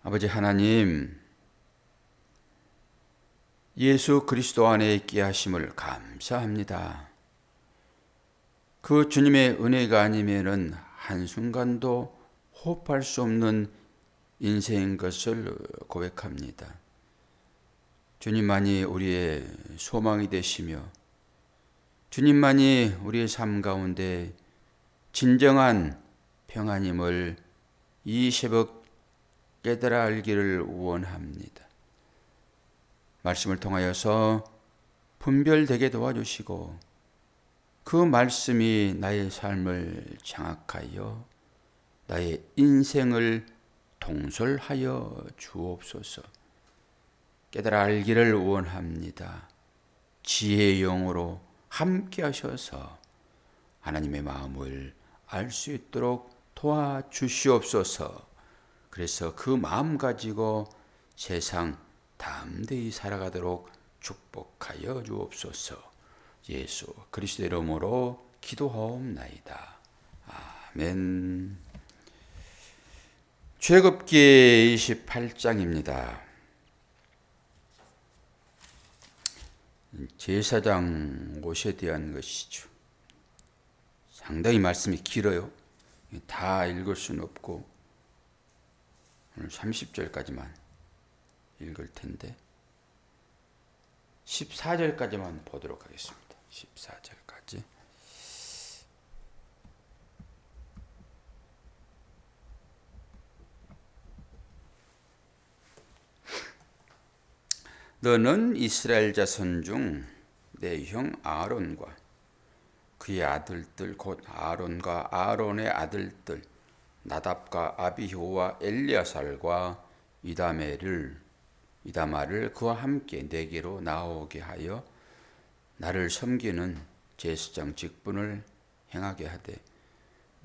아버지 하나님, 예수 그리스도 안에 있게 하심을 감사합니다. 그 주님의 은혜가 아니면은 한순간도 호흡할 수 없는 인생인 것을 고백합니다. 주님만이 우리의 소망이 되시며 주님만이 우리의 삶 가운데 진정한 평안임을 이 새벽 깨달아 알기를 원합니다. 말씀을 통하여서 분별되게 도와주시고 그 말씀이 나의 삶을 장악하여 나의 인생을 통솔하여 주옵소서. 깨달아 알기를 원합니다. 지혜의 영으로 함께 하셔서 하나님의 마음을 알 수 있도록 도와주시옵소서. 그래서 그 마음 가지고 세상 담대히 살아가도록 축복하여 주옵소서. 예수 그리스도의 이름으로 기도하옵나이다. 아멘. 출애굽기 28장입니다. 제사장 옷에 대한 것이죠. 상당히 말씀이 길어요. 다 읽을 수는 없고 오늘 30절까지만 읽을 텐데 14절까지만 보도록 하겠습니다. 14절까지. 너는 이스라엘 자손 중 내 형 아론과 그의 아들들 곧 아론과 아론의 아들들 나답과 아비후와 엘리아살과 이다마를 그와 함께 내게로 나오게 하여 나를 섬기는 제사장 직분을 행하게 하되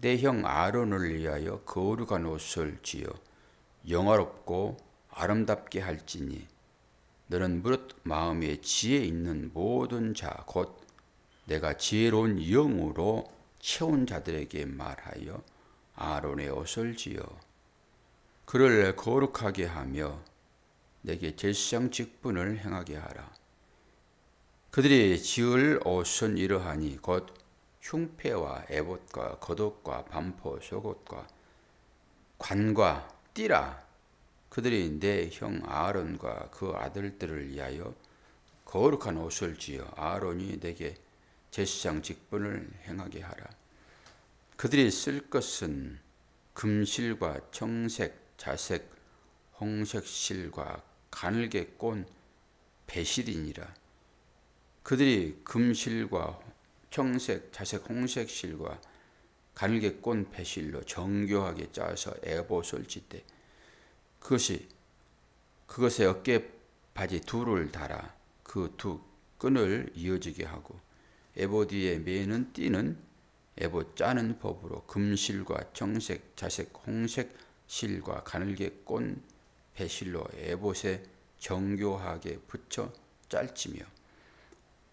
내 형 아론을 위하여 거룩한 옷을 지어 영화롭고 아름답게 할지니 너는 무릇 마음에 지혜 있는 모든 자 곧 내가 지혜로운 영으로 채운 자들에게 말하여 아론의 옷을 지어 그를 거룩하게 하며 내게 제사장 직분을 행하게 하라. 그들이 지을 옷은 이러하니 곧 흉패와 에봇과 겉옷과 반포 속옷과 관과 띠라. 그들이 내 형 아론과 그 아들들을 위하여 거룩한 옷을 지어 아론이 내게 제사장 직분을 행하게 하라. 그들이 쓸 것은 금실과 청색, 자색, 홍색 실과 가늘게 꼰 배실이니라. 그들이 금실과 청색, 자색, 홍색 실과 가늘게 꼰 배실로 정교하게 짜서 에봇을 찢되 그것에 어깨 바지 둘을 달아 그 두 끈을 이어지게 하고 에봇 위에 매는 띠는 에봇 짜는 법으로 금실과 청색, 자색, 홍색 실과 가늘게 꼰 배실로 에봇에 정교하게 붙여 짤지며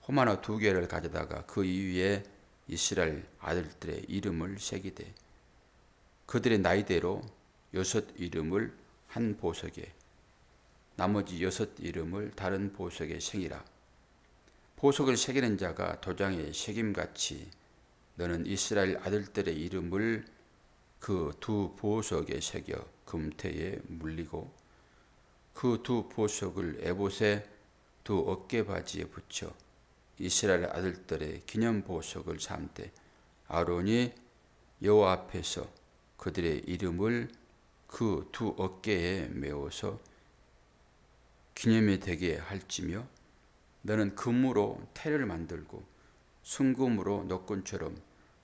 호마노 2개를 가져다가 그 위에 이스라엘 아들들의 이름을 새기되 그들의 나이대로 6 이름을 한 보석에 나머지 6 이름을 다른 보석에 새기라. 보석을 새기는 자가 도장에 새김같이 너는 이스라엘 아들들의 이름을 그 2 보석에 새겨 금태에 물리고 그 2 보석을 에봇의 2 어깨바지에 붙여 이스라엘 아들들의 기념 보석을 삼되 아론이 여호와 앞에서 그들의 이름을 그 2 어깨에 메어서 기념이 되게 할지며 너는 금으로 태를 만들고 순금으로 너끈처럼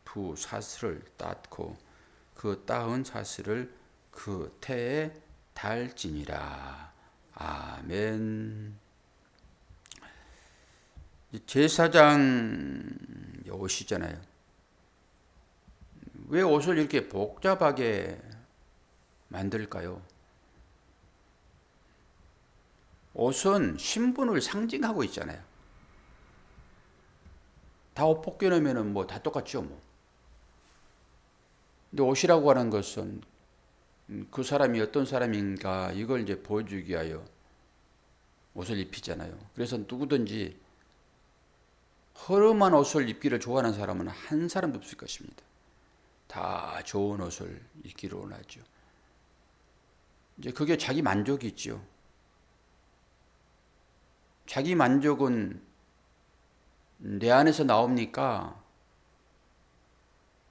2 사슬을 땄고 그 따은 사슬을 그 태에 달지니라. 아멘. 제사장 옷이잖아요. 왜 옷을 이렇게 복잡하게 만들까요? 옷은 신분을 상징하고 있잖아요. 다 옷 벗겨놓으면 뭐 다 똑같죠, 뭐. 근데 옷이라고 하는 것은 그 사람이 어떤 사람인가 이걸 이제 보여주기 위하여 옷을 입히잖아요. 그래서 누구든지 허름한 옷을 입기를 좋아하는 사람은 한 사람도 없을 것입니다. 다 좋은 옷을 입기를 원하죠. 이제 그게 자기 만족이죠. 자기 만족은 내 안에서 나옵니까?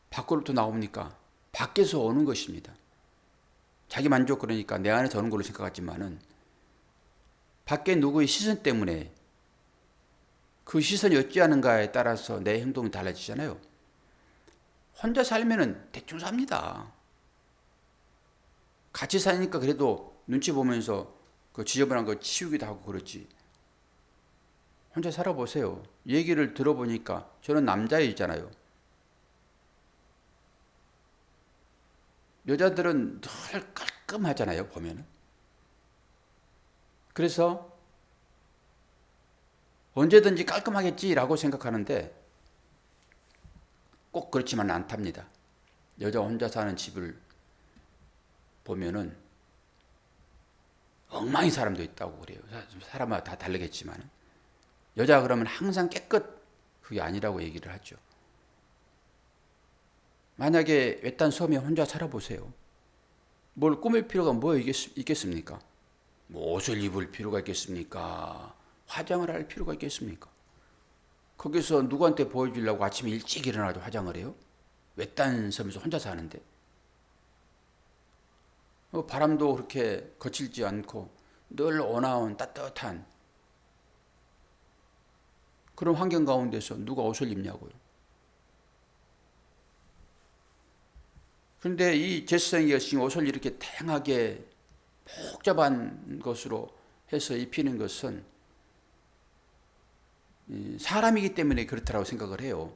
밖으로부터 나옵니까? 밖에서 오는 것입니다. 자기 만족 그러니까 내 안에서 오는 걸로 생각하지만은 밖에 누구의 시선 때문에 그 시선이 어찌하는가에 따라서 내 행동이 달라지잖아요. 혼자 살면은 대충 삽니다. 같이 사니까 그래도 눈치 보면서 그 지저분한 거 치우기도 하고 그렇지. 혼자 살아보세요. 얘기를 들어보니까 저는 남자이잖아요. 여자들은 늘 깔끔하잖아요, 보면은. 그래서 언제든지 깔끔하겠지라고 생각하는데 꼭 그렇지만 않답니다. 여자 혼자 사는 집을 보면은 엉망인 사람도 있다고 그래요. 사람마다 다 다르겠지만 여자 그러면 항상 깨끗 그게 아니라고 얘기를 하죠. 만약에 외딴 섬에 혼자 살아보세요. 뭘 꾸밀 필요가 뭐 있겠습니까? 뭐 옷을 입을 필요가 있겠습니까? 화장을 할 필요가 있겠습니까? 거기서 누구한테 보여주려고 아침에 일찍 일어나서 화장을 해요? 외딴 섬에서 혼자 사는데 바람도 그렇게 거칠지 않고 늘 온화한 따뜻한 그런 환경 가운데서 누가 옷을 입냐고요. 그런데 이 제스장이 지금 옷을 이렇게 다양하게 복잡한 것으로 해서 입히는 것은 사람이기 때문에 그렇다고 생각을 해요.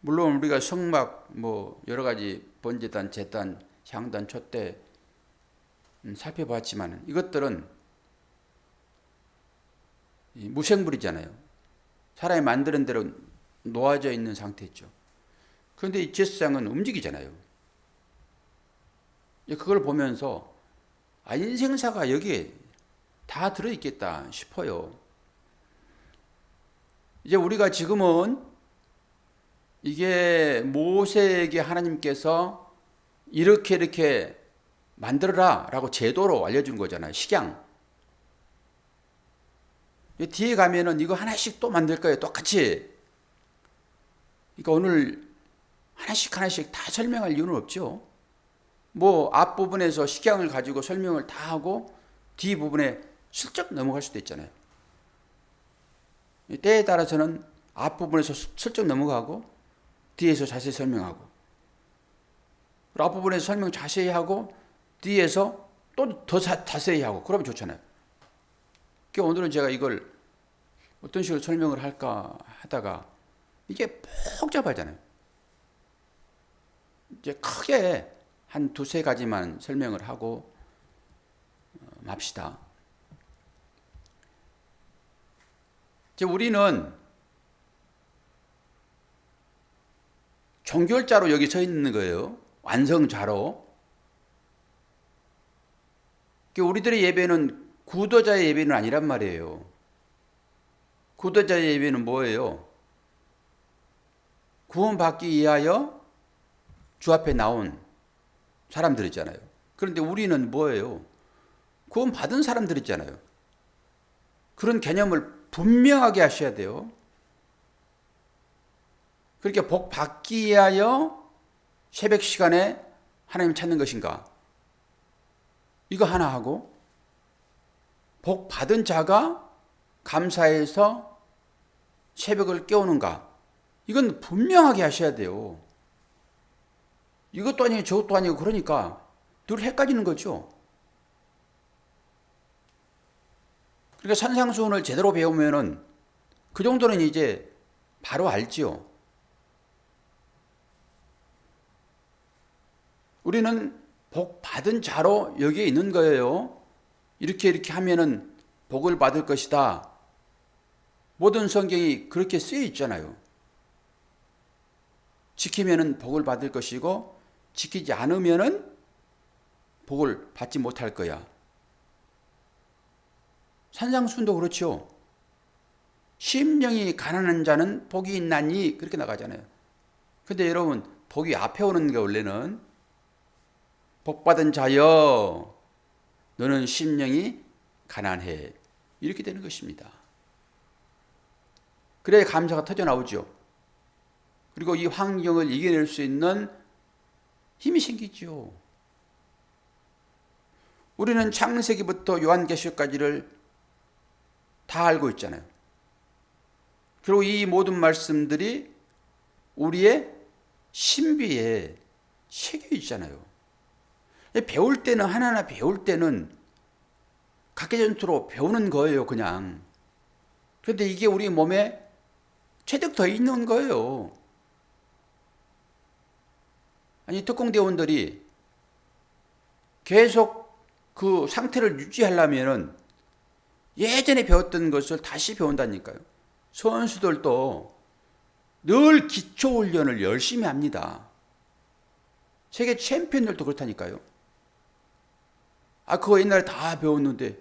물론 우리가 성막 뭐 여러 가지 번제단, 제단, 향단, 촛대 살펴봤지만 이것들은 무생물이잖아요. 사람이 만드는 대로 놓아져 있는 상태죠. 그런데 이 제사장은 움직이잖아요. 그걸 보면서 인생사가 여기에 다 들어있겠다 싶어요. 이제 우리가 지금은 이게 모세에게 하나님께서 이렇게 만들어라 라고 제도로 알려준 거잖아요. 식양. 뒤에 가면은 이거 하나씩 또 만들 거예요. 똑같이. 그러니까 오늘 하나씩 다 설명할 이유는 없죠. 뭐 앞부분에서 식양을 가지고 설명을 다 하고 뒷부분에 슬쩍 넘어갈 수도 있잖아요. 때에 따라서는 앞부분에서 슬쩍 넘어가고 뒤에서 자세히 설명하고 앞부분에서 설명 자세히 하고 뒤에서 또 더 자세히 하고 그러면 좋잖아요. 그러니까 오늘은 제가 이걸 어떤 식으로 설명을 할까 하다가 이게 복잡하잖아요. 이제 크게 한 두세 가지만 설명을 하고 맙시다. 이제 우리는 종결자로 여기 서 있는 거예요. 완성자로. 우리들의 예배는 구도자의 예배는 아니란 말이에요. 구도자의 예배는 뭐예요? 구원받기 위하여 주 앞에 나온 사람들이잖아요. 그런데 우리는 뭐예요? 구원받은 사람들이잖아요. 그런 개념을 분명하게 하셔야 돼요. 그렇게 복 받기 위하여 새벽 시간에 하나님 찾는 것인가? 이거 하나 하고 복 받은 자가 감사해서 새벽을 깨우는가? 이건 분명하게 하셔야 돼요. 이것도 아니고 저것도 아니고 그러니까 늘 헷갈리는 거죠. 그러니까 산상수훈을 제대로 배우면은 그 정도는 이제 바로 알지요. 우리는 복 받은 자로 여기에 있는 거예요. 이렇게 하면은 복을 받을 것이다. 모든 성경이 그렇게 쓰여 있잖아요. 지키면은 복을 받을 것이고 지키지 않으면은 복을 받지 못할 거야. 산상수훈도 그렇죠. 심령이 가난한 자는 복이 있나니 그렇게 나가잖아요. 근데 여러분, 복이 앞에 오는 게 원래는 복받은 자여 너는 심령이 가난해, 이렇게 되는 것입니다. 그래야 감사가 터져나오죠. 그리고 이 환경을 이겨낼 수 있는 힘이 생기죠. 우리는 창세기부터 요한계시록까지를 다 알고 있잖아요. 그리고 이 모든 말씀들이 우리의 신비에 새겨 있잖아요. 배울 때는, 하나하나 배울 때는 각계전투로 배우는 거예요, 그냥. 그런데 이게 우리 몸에 체득 더 있는 거예요. 아니, 특공대원들이 계속 그 상태를 유지하려면은 예전에 배웠던 것을 다시 배운다니까요. 선수들도 늘 기초훈련을 열심히 합니다. 세계 챔피언들도 그렇다니까요. 그거 옛날에 다 배웠는데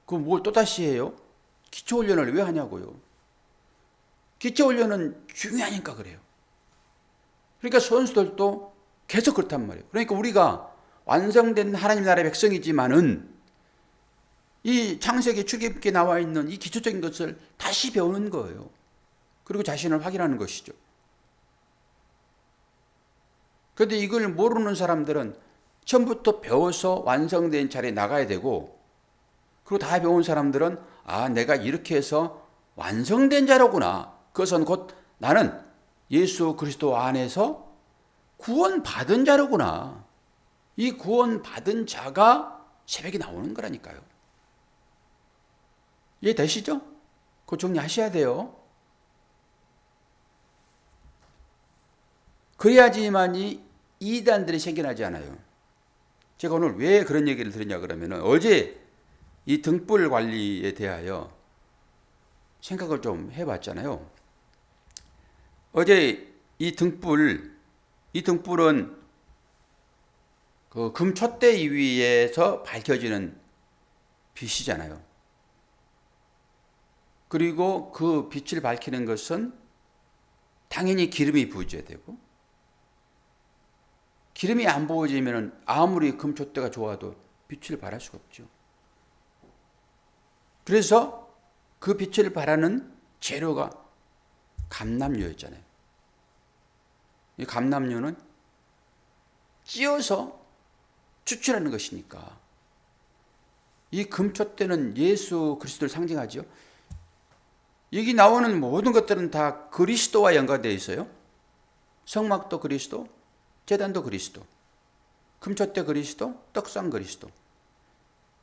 그거 뭘 또다시 해요? 기초훈련을 왜 하냐고요. 기초훈련은 중요하니까 그래요. 그러니까 선수들도 계속 그렇단 말이에요. 그러니까 우리가 완성된 하나님 나라의 백성이지만은 이 창세기 출애굽기에 나와 있는 이 기초적인 것을 다시 배우는 거예요. 그리고 자신을 확인하는 것이죠. 그런데 이걸 모르는 사람들은 처음부터 배워서 완성된 자리에 나가야 되고, 그리고 다 배운 사람들은 내가 이렇게 해서 완성된 자로구나. 그것은 곧 나는 예수 그리스도 안에서 구원받은 자로구나. 이 구원받은 자가 새벽에 나오는 거라니까요. 이해되시죠? 그거 정리하셔야 돼요. 그래야지만이 이단들이 생겨나지 않아요. 제가 오늘 왜 그런 얘기를 드리냐 그러면은, 어제 이 등불 관리에 대하여 생각을 좀 해봤잖아요. 어제 이 등불은 그 금촛대 위에서 밝혀지는 빛이잖아요. 그리고 그 빛을 밝히는 것은 당연히 기름이 부어져야 되고, 기름이 안 부어지면 아무리 금촛대가 좋아도 빛을 발할 수가 없죠. 그래서 그 빛을 발하는 재료가 감람유였잖아요. 이 감람유는 찧어서 추출하는 것이니까, 이 금촛대는 예수 그리스도를 상징하죠. 여기 나오는 모든 것들은 다 그리스도와 연관되어 있어요. 성막도 그리스도, 제단도 그리스도, 금촛대 그리스도, 떡상 그리스도,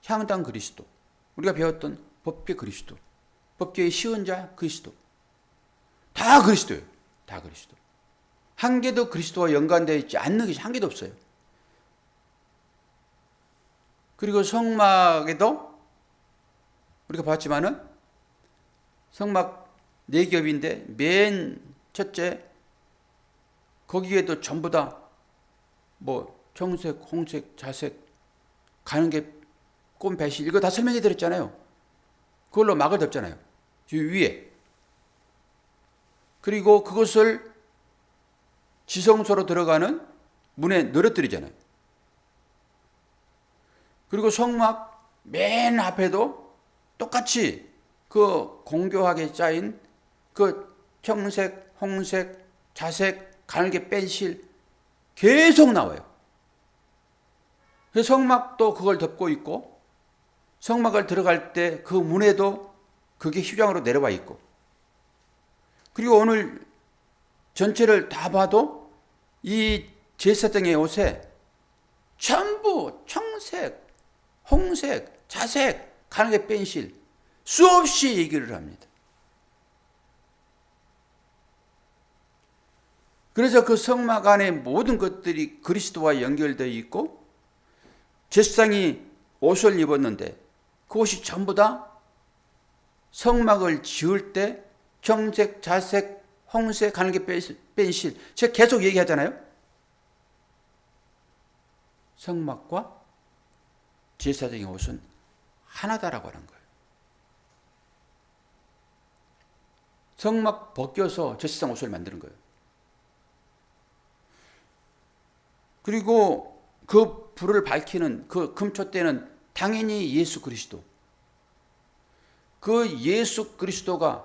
향단 그리스도, 우리가 배웠던 법궤 그리스도, 법궤의 시은자 그리스도, 다 그리스도예요. 다 그리스도. 한 개도 그리스도와 연관되어 있지 않는 것이 한 개도 없어요. 그리고 성막에도 우리가 봤지만은 성막 4겹인데 맨 첫째 거기에도 전부 다 청색, 홍색, 자색, 가는 게 꽃, 배실, 이거 다 설명해 드렸잖아요. 그걸로 막을 덮잖아요. 위에. 그리고 그것을 지성소로 들어가는 문에 늘어뜨리잖아요. 그리고 성막 맨 앞에도 똑같이 그 공교하게 짜인 그 청색, 홍색, 자색, 가늘게 뺀 실 계속 나와요. 성막도 그걸 덮고 있고, 성막을 들어갈 때 그 문에도 그게 휘장으로 내려와 있고, 그리고 오늘 전체를 다 봐도 이 제사장의 옷에 전부 청색, 홍색, 자색, 가늘게 뺀 실 수없이 얘기를 합니다. 그래서 그 성막 안에 모든 것들이 그리스도와 연결되어 있고, 제사장이 옷을 입었는데 그 옷이 전부 다 성막을 지을 때 청색, 자색, 홍색, 가늘게 뺀 실, 제가 계속 얘기하잖아요. 성막과 제사장의 옷은 하나다라고 하는 거예요. 성막 벗겨서 제사장 옷을 만드는 거예요. 그리고 그 불을 밝히는 그 금촛대는 당연히 예수 그리스도. 그 예수 그리스도가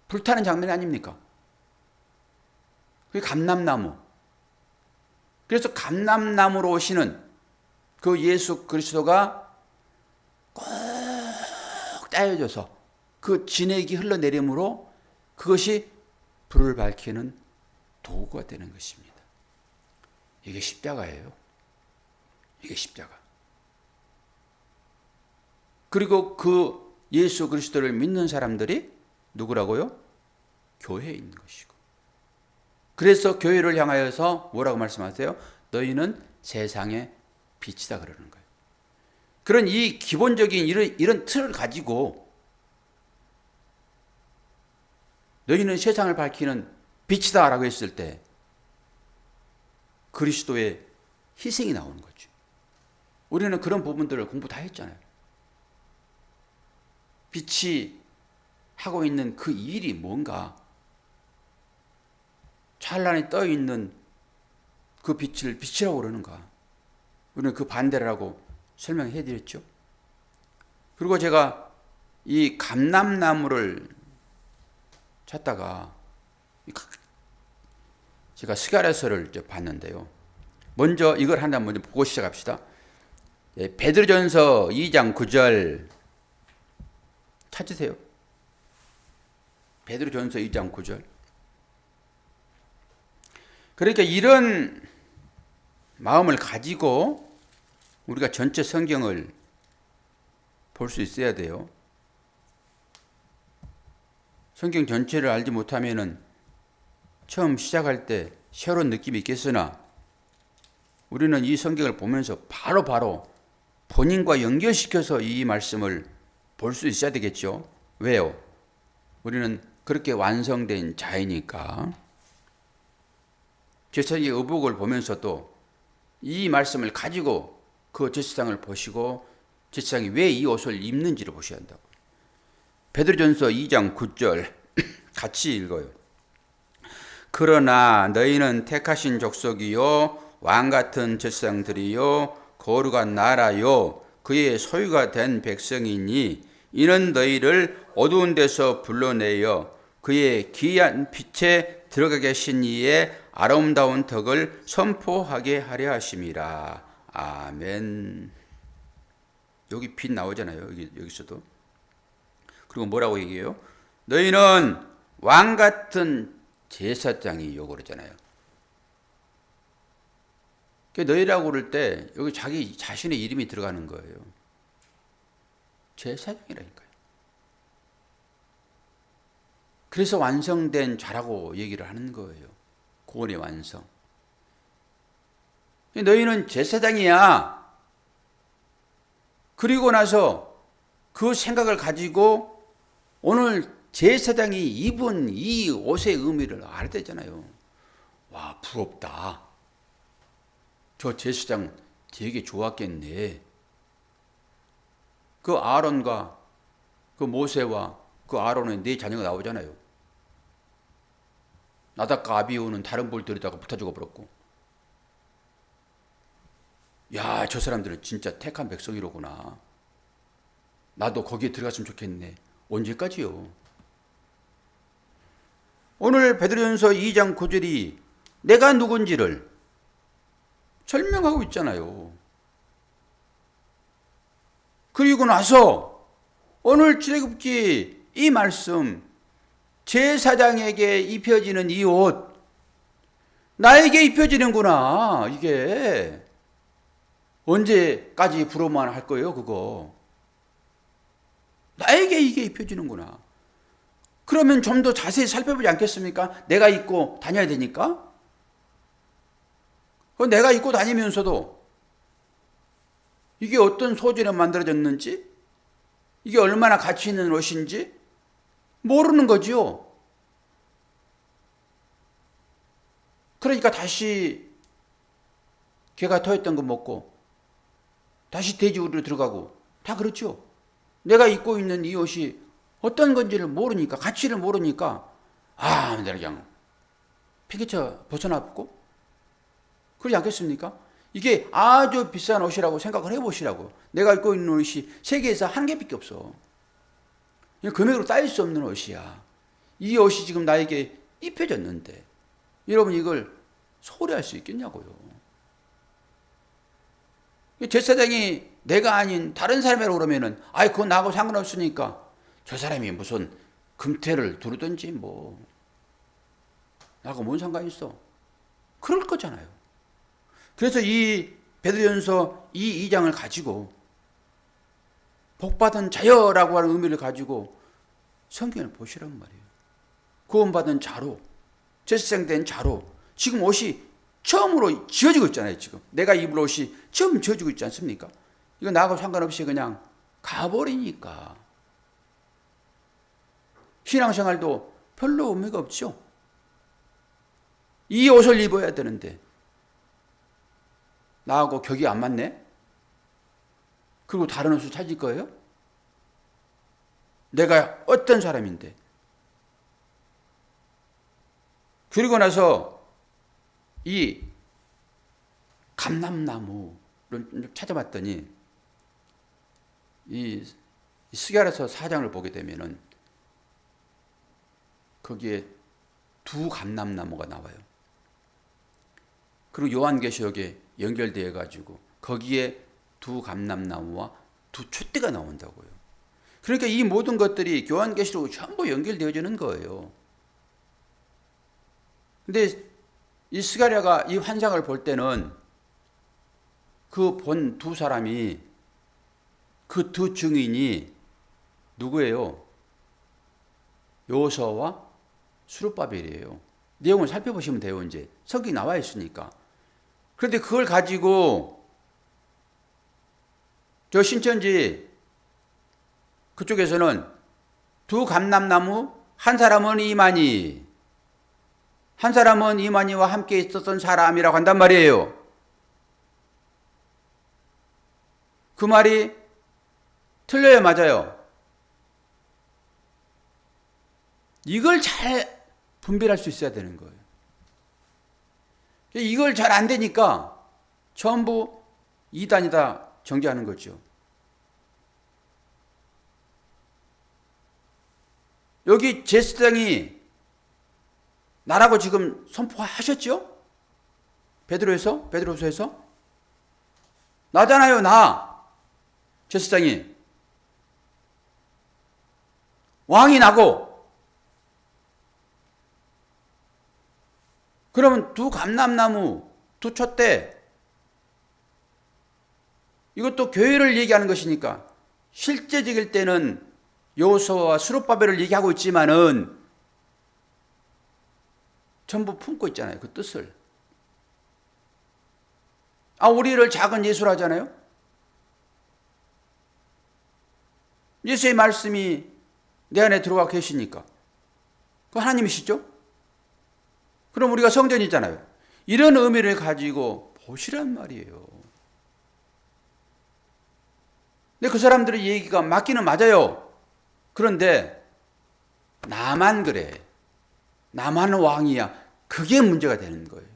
불타는 장면이 아닙니까? 그게 감람나무. 그래서 감람나무로 오시는 그 예수 그리스도가 꼭 따여져서 그 진액이 흘러내림으로 그것이 불을 밝히는 도구가 되는 것입니다. 이게 십자가예요. 이게 십자가. 그리고 그 예수 그리스도를 믿는 사람들이 누구라고요? 교회에 있는 것이고. 그래서 교회를 향하여서 뭐라고 말씀하세요? 너희는 세상의 빛이다 그러는 거예요. 그런 이 기본적인 이런 틀을 가지고 너희는 세상을 밝히는 빛이다 라고 했을 때 그리스도의 희생이 나오는 거죠. 우리는 그런 부분들을 공부 다 했잖아요. 빛이 하고 있는 그 일이 뭔가, 찬란히 떠 있는 그 빛을 빛이라고 그러는가, 우리는 그 반대라고 설명해 드렸죠. 그리고 제가 이 감람나무를 찾다가 제가 스가랴서를 봤는데요. 먼저 이걸 하나 먼저 보고 시작합시다. 베드로전서 2장 9절 찾으세요. 베드로전서 2장 9절. 그러니까 이런 마음을 가지고 우리가 전체 성경을 볼 수 있어야 돼요. 성경 전체를 알지 못하면은 처음 시작할 때 새로운 느낌이 있겠으나 우리는 이 성경을 보면서 바로 본인과 연결시켜서 이 말씀을 볼 수 있어야 되겠죠. 왜요? 우리는 그렇게 완성된 자이니까. 제사장의 의복을 보면서도 이 말씀을 가지고 그 제사장을 보시고 제사장이 왜 이 옷을 입는지를 보셔야 한다고. 베드로전서 2장 9절 같이 읽어요. 그러나 너희는 택하신 족속이요 왕같은 제사장들이요 거룩한 나라요 그의 소유가 된 백성이니 이는 너희를 어두운 데서 불러내어 그의 귀한 빛에 들어가게 하신 이의 아름다운 덕을 선포하게 하려 하심이라. 아멘. 여기 빛 나오잖아요. 여기서도. 그리고 뭐라고 얘기해요? 너희는 왕같은 제사장이요 그러잖아요. 너희라고 그럴 때 여기 자기 자신의 이름이 들어가는 거예요. 제사장이라니까요. 그래서 완성된 자라고 얘기를 하는 거예요. 구원의 완성. 너희는 제사장이야. 그리고 나서 그 생각을 가지고 오늘 제사장이 입은 이 옷의 의미를 알아야 되잖아요. 와, 부럽다. 저 제사장 되게 좋았겠네. 그 아론과 그 모세와 그 아론의 네 자녀가 나오잖아요. 나답과 아비후는 다른 볼 들여다가 불타 죽어버렸고. 야, 저 사람들은 진짜 택한 백성이로구나. 나도 거기에 들어갔으면 좋겠네. 언제까지요? 오늘 베드로전서 2장 9절이 내가 누군지를 설명하고 있잖아요. 그리고 나서 오늘 출애굽기 이 말씀, 제사장에게 입혀지는 이 옷, 나에게 입혀지는구나. 이게 언제까지 부러워만 할 거예요, 그거. 나에게 이게 입혀지는구나. 그러면 좀 더 자세히 살펴보지 않겠습니까? 내가 입고 다녀야 되니까. 내가 입고 다니면서도 이게 어떤 소재로 만들어졌는지, 이게 얼마나 가치 있는 옷인지 모르는 거죠. 그러니까 다시 개가 토했던 거 먹고 다시 돼지우리로 들어가고 다 그렇죠. 내가 입고 있는 이 옷이 어떤 건지를 모르니까, 가치를 모르니까 내가 그냥 피기쳐 벗어났고, 그러지 않겠습니까? 이게 아주 비싼 옷이라고 생각을 해보시라고. 내가 입고 있는 옷이 세계에서 한 개밖에 없어. 금액으로 따질 수 없는 옷이야. 이 옷이 지금 나에게 입혀졌는데 여러분 이걸 소홀히 할 수 있겠냐고요. 제사장이 내가 아닌 다른 사람이라고 그러면은 그건 나하고 상관없으니까 저 사람이 무슨 금태를 두르든지 뭐 나하고 뭔 상관이 있어. 그럴 거잖아요. 그래서 이 베드로전서 이 2장을 가지고 복받은 자여라고 하는 의미를 가지고 성경을 보시란 말이에요. 구원받은 자로, 재생된 자로 지금 옷이 처음으로 지어지고 있잖아요. 지금 내가 입을 옷이 처음 지어지고 있지 않습니까? 이거 나하고 상관없이 그냥 가버리니까 신앙생활도 별로 의미가 없죠. 이 옷을 입어야 되는데 나하고 격이 안 맞네? 그리고 다른 옷을 찾을 거예요? 내가 어떤 사람인데? 그리고 나서 이 감람나무를 찾아봤더니 이 스가랴서 4장을 보게 되면은 거기에 두 감람나무가 나와요. 그리고 요한계시록에 연결되어 가지고 거기에 두 감람나무와 두 촛대가 나온다고요. 그러니까 이 모든 것들이 요한계시록으로 전부 연결되어지는 거예요. 근데 이 스가랴가 이 환상을 볼 때는 그 본 두 사람이, 그 두 증인이 누구예요? 요서와 스룹바벨이에요. 내용을 살펴보시면 돼요. 이제 성경이 나와 있으니까. 그런데 그걸 가지고 저 신천지 그쪽에서는 두 감람나무, 한 사람은 이만희, 한 사람은 이만희와 함께 있었던 사람이라고 한단 말이에요. 그 말이 틀려요, 맞아요? 이걸 잘 분별할 수 있어야 되는 거예요. 이걸 잘 안 되니까 전부 이단이다 정죄하는 거죠. 여기 제사장이 나라고 지금 선포하셨죠? 베드로서에서 나잖아요, 나. 제사장이 왕이 나고. 그러면 두 감람나무, 두 촛대, 이것도 교회를 얘기하는 것이니까 실제적일 때는 요소와 스룹바벨을 얘기하고 있지만은 전부 품고 있잖아요. 그 뜻을. 우리를 작은 예수로 하잖아요. 예수의 말씀이 내 안에 들어와 계시니까. 그 하나님이시죠? 그럼 우리가 성전이잖아요. 이런 의미를 가지고 보시란 말이에요. 근데 그 사람들의 얘기가 맞기는 맞아요. 그런데 나만 그래. 나만 왕이야. 그게 문제가 되는 거예요.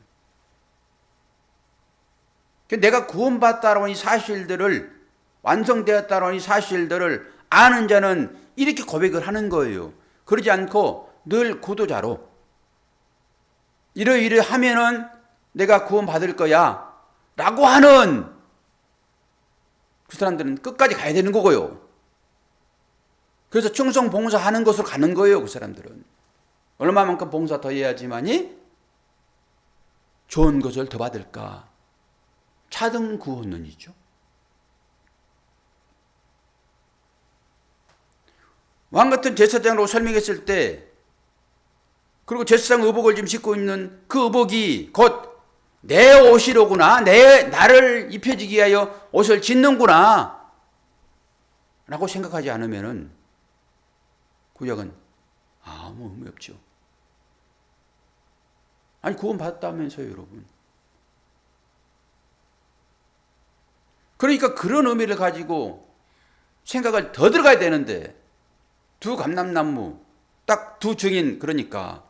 내가 구원받다라는 이 사실들을, 완성되었다라는 이 사실들을 아는 자는 이렇게 고백을 하는 거예요. 그러지 않고 늘 구도자로 이러이러 하면은 내가 구원받을 거야 라고 하는 그 사람들은 끝까지 가야 되는 거고요. 그래서 충성 봉사하는 것으로 가는 거예요. 그 사람들은 얼마만큼 봉사 더 해야지만이 좋은 것을 더 받을까. 차등 구원론이죠. 왕 같은 제사장으로 설명했을 때, 그리고 제사장 의복을 지금 짓고 있는 그 의복이 곧 내 옷이로구나, 나를 입혀지기 위하여 옷을 짓는구나 라고 생각하지 않으면은 구약은 아무 의미 없죠. 아니 구원 받았다면서요, 여러분. 그러니까 그런 의미를 가지고 생각을 더 들어가야 되는데 두 감람나무 딱 두 증인 그러니까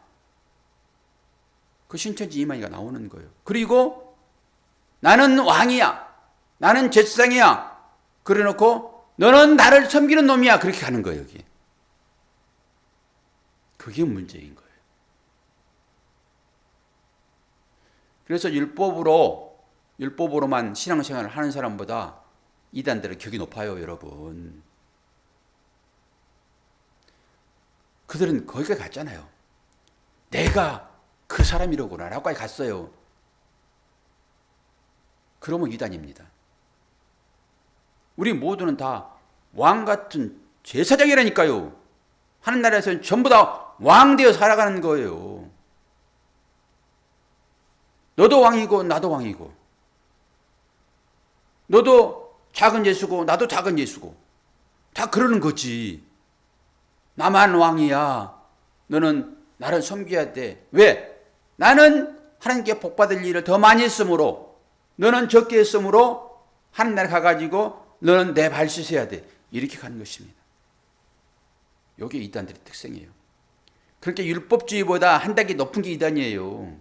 그 신천지 이만희가 나오는 거예요. 그리고 나는 왕이야. 나는 제사장이야. 그래 놓고 너는 나를 섬기는 놈이야. 그렇게 가는 거예요. 여기. 그게 문제인 거예요. 그래서 율법으로만 신앙생활을 하는 사람보다 이단들의 격이 높아요, 여러분. 그들은 거기까지 갔잖아요. 내가 그 사람이로구나 라고까지 갔어요. 그러면 이단입니다. 우리 모두는 다 왕 같은 제사장이라니까요. 하늘나라에서는 전부 다 왕되어 살아가는 거예요. 너도 왕이고 나도 왕이고, 너도 작은 예수고 나도 작은 예수고, 다 그러는 거지. 나만 왕이야. 너는 나를 섬겨야 돼. 왜? 나는 하나님께 복받을 일을 더 많이 했으므로, 너는 적게 했으므로 하늘나라 가가지고 너는 내 발 씻어야 돼. 이렇게 가는 것입니다. 이게 이단들의 특성이에요. 그렇게 율법주의보다 한 단계 높은 게 이단이에요.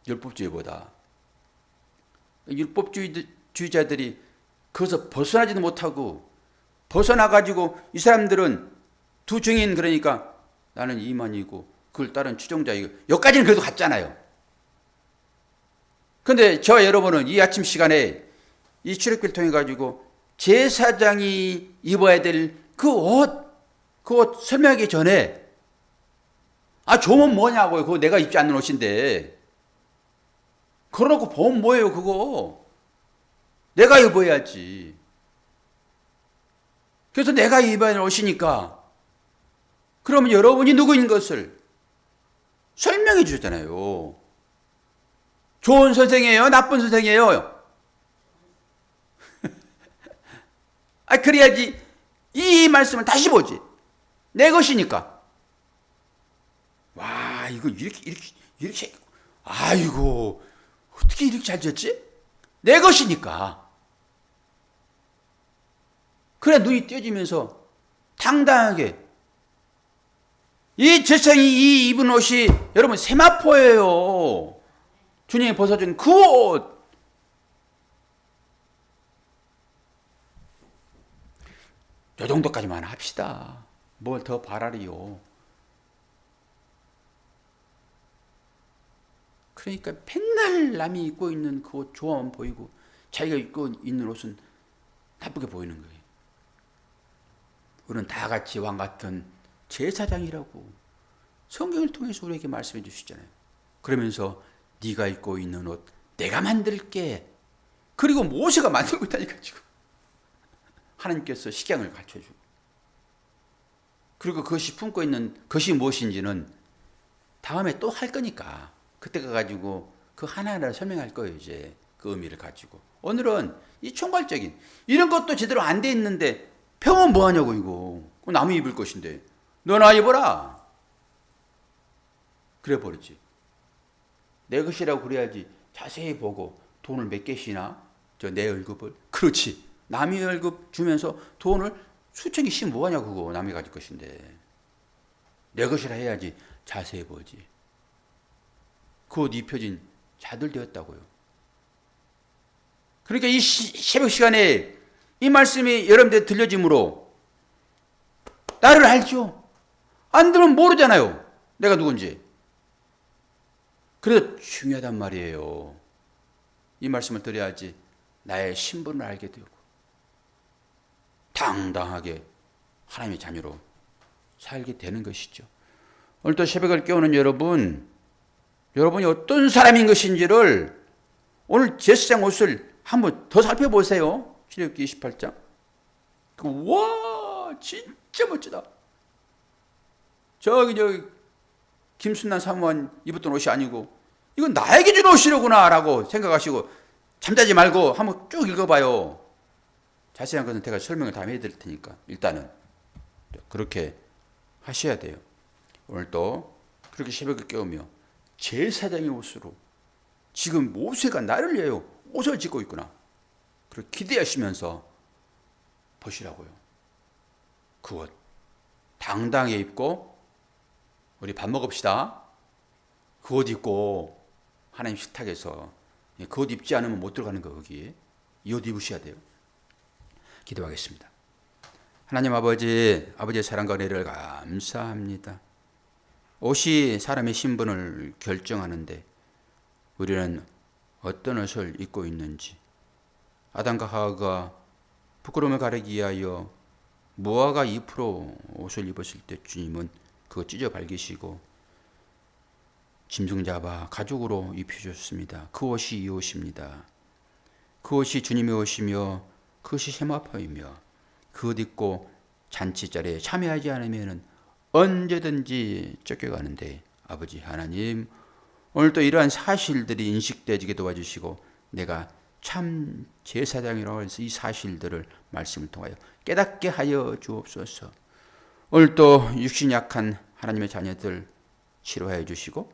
율법주의보다. 율법주의자들이 거기서 벗어나지도 못하고, 벗어나가지고 이 사람들은 두 증인, 그러니까 나는 이만이고 그걸 따른 추종자이고, 여기까지는 그래도 갔잖아요. 그런데 저와 여러분은 이 아침 시간에 이 출애굽기를 통해 가지고 제사장이 입어야 될 그 옷 설명하기 전에, 좋으면 뭐냐고요. 그거 내가 입지 않는 옷인데. 그러놓고 보면 뭐예요, 그거. 내가 입어야지. 그래서 내가 입어야 할 옷이니까, 그러면 여러분이 누구인 것을 설명해 주잖아요. 좋은 선생이에요? 나쁜 선생이에요? 그래야지 이 말씀을 다시 보지. 내 것이니까. 와, 이거 이렇게, 아이고, 어떻게 이렇게 잘 지었지? 내 것이니까. 그래, 눈이 띄어지면서 당당하게. 이 제사장이 이 입은 옷이 여러분 세마포예요. 주님이 벗어준 그 옷. 요 정도까지만 합시다. 뭘 더 바라리요. 그러니까 맨날 남이 입고 있는 그 옷 좋아만 보이고 자기가 입고 있는 옷은 나쁘게 보이는 거예요. 우리는 다 같이 왕 같은 제사장이라고 성경을 통해서 우리에게 말씀해 주시잖아요. 그러면서 네가 입고 있는 옷 내가 만들게. 그리고 모세가 만들고 있다니까 지금. 하나님께서 식양을 갖춰주고. 그리고 그것이 품고 있는 것이 무엇인지는 다음에 또 할 거니까 그때 가가지고 그 하나하나 설명할 거예요. 이제 그 의미를 가지고. 오늘은 이 총괄적인 이런 것도 제대로 안 돼 있는데 평은 뭐하냐고. 이거 그거 남이 입을 것인데 너나 입어라. 그래 버리지. 내 것이라고 그래야지. 자세히 보고 돈을 몇 개씩이나 내 월급을. 그렇지. 남의 월급 주면서 돈을 수천 개씩 뭐하냐고. 그거 남이 가질 것인데 내 것이라 해야지. 자세히 보지. 그 옷 입혀진 자들 되었다고요. 그러니까 이 새벽 시간에 이 말씀이 여러분들 들려짐으로 나를 알죠. 안 들으면 모르잖아요. 내가 누군지. 그래서 중요하단 말이에요. 이 말씀을 드려야지 나의 신분을 알게 되고 당당하게 하나님의 자녀로 살게 되는 것이죠. 오늘 또 새벽을 깨우는 여러분이 어떤 사람인 것인지를 오늘 제사장 옷을 한번 더 살펴보세요. 출애굽기 28장. 와, 진짜 멋지다. 저기 김순난 사무관 입었던 옷이 아니고 이건 나에게 준 옷이로구나 라고 생각하시고 잠자지 말고 한번 쭉 읽어봐요. 자세한 것은 제가 설명을 다 해드릴 테니까 일단은 그렇게 하셔야 돼요. 오늘 또 그렇게 새벽에 깨우며 제사장의 옷으로 지금 모세가 나를 위하여 옷을 짓고 있구나. 그리고 기대하시면서 보시라고요. 그 옷 당당히 입고 우리 밥 먹읍시다. 그 옷 입고 하나님 식탁에서 그 옷 입지 않으면 못 들어가는 거 거기. 이 옷 입으셔야 돼요. 기도하겠습니다. 하나님 아버지의 사랑과 은혜를 감사합니다. 옷이 사람의 신분을 결정하는데 우리는 어떤 옷을 입고 있는지, 아담과 하와가 부끄러움을 가리기 위하여 무화과 잎으로 옷을 입었을 때 주님은 그거 찢어 밝히시고 짐승 잡아 가죽으로 입혀주셨습니다. 그 옷이 이 옷입니다. 그 옷이 주님의 옷이며 그것이 세마포이며 그 옷 입고 잔치 자리에 참여하지 않으면 언제든지 쫓겨가는데 아버지 하나님, 오늘도 이러한 사실들이 인식되지게 도와주시고 내가 참 제사장이라고 해서 이 사실들을 말씀을 통하여 깨닫게 하여 주옵소서. 오늘도 육신 약한 하나님의 자녀들 치료하여 주시고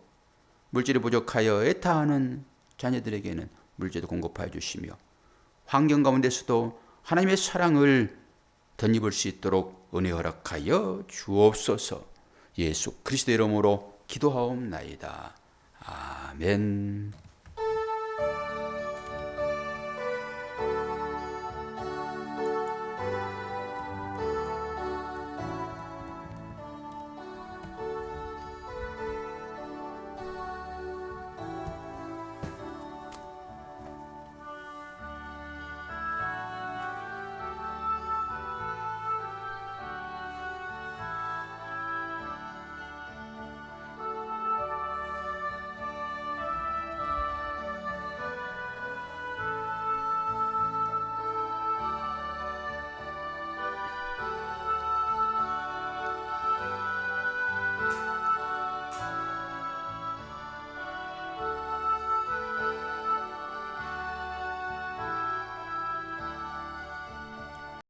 물질이 부족하여 애타하는 자녀들에게는 물질도 공급하여 주시며 환경 가운데서도 하나님의 사랑을 덧입을 수 있도록 은혜 허락하여 주옵소서. 예수 그리스도의 이름으로 기도하옵나이다. 아멘.